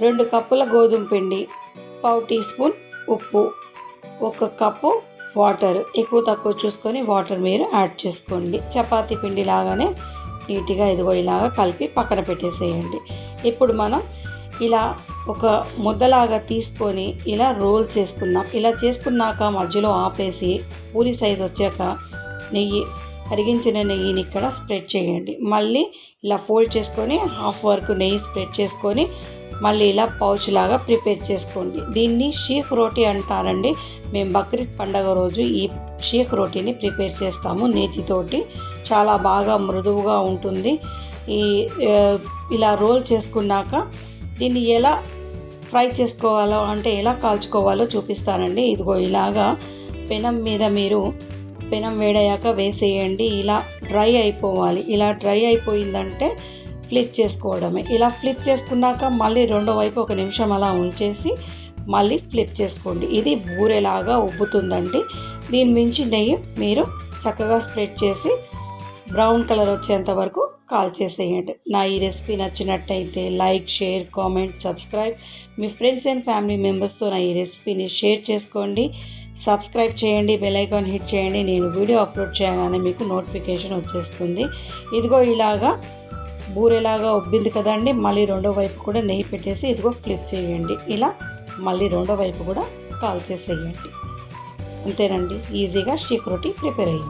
2 కప్పుల గోధుమ పిండి, పావు టీ స్పూన్ ఉప్పు, 1 కప్పు వాటర్, ఎక్కువ తక్కువ చూసుకొని వాటర్ మీరు యాడ్ చేసుకోండి. చపాతీ పిండి లాగానే నీట్గా ఇదిగో ఇలాగా కలిపి పక్కన పెట్టేసేయండి. ఇప్పుడు మనం ఇలా ఒక ముద్దలాగా తీసుకొని ఇలా రోల్ చేసుకుందాం. ఇలా చేసుకున్నాక మధ్యలో ఆపేసి పూరి సైజ్ వచ్చాక కరిగించిన నెయ్యిని ఇక్కడ స్ప్రెడ్ చేయండి. మళ్ళీ ఇలా ఫోల్డ్ చేసుకొని హాఫ్ వరకు నెయ్యి స్ప్రెడ్ చేసుకొని మళ్ళీ ఇలా పౌచ్ లాగా ప్రిపేర్ చేసుకోండి. దీన్ని షీఖ్ రోటీ అంటారండి. మేము బక్రీద్ పండగ రోజు ఈ షీఖ్ రోటీని ప్రిపేర్ చేస్తాము నేతితోటి. చాలా బాగా మృదువుగా ఉంటుంది. ఇలా రోల్ చేసుకున్నాక దీన్ని ఎలా ఫ్రై చేసుకోవాలో అంటే ఎలా కాల్చుకోవాలో చూపిస్తానండి. ఇదిగో ఇలాగా పెనం మీద మీరు పెనం వేడయ్యాక వేసేయండి. ఇలా డ్రై అయిపోవాలి. ఇలా డ్రై అయిపోయిందంటే ఫ్లిప్ చేసుకోవడమే. ఇలా ఫ్లిప్ చేసుకున్నాక మళ్ళీ రెండో వైపు 1 నిమిషం అలా ఉంచేసి మళ్ళీ ఫ్లిప్ చేసుకోండి. ఇది బూరెలాగా ఉబ్బుతుందండి. దీని మించి నెయ్యి మీరు చక్కగా స్ప్రెడ్ చేసి బ్రౌన్ కలర్ వచ్చేంత వరకు కాల్చేసేయండి. నా ఈ రెసిపీ నచ్చినట్టయితే like, share, comment, subscribe. Me friends and family మెంబర్స్తో నా ఈ రెసిపీని షేర్ చేసుకోండి. సబ్స్క్రైబ్ చేయండి, బెల్ ఐకాన్ హిట్ చేయండి. నేను వీడియో అప్లోడ్ చేయగానే మీకు నోటిఫికేషన్ వచ్చేస్తుంది. ఇదిగో ఇలాగా బూరెలాగా ఉబ్బింది కదండి. మళ్ళీ రెండో వైపు కూడా నెయ్యి పెట్టేసి ఇదిగో ఫ్లిప్ చేయండి. ఇలా మళ్ళీ రెండో వైపు కూడా కాల్చేసేయండి. అంతేనండి, ఈజీగా షీఖ్ రోటీ ప్రిపేర్ అయ్యింది.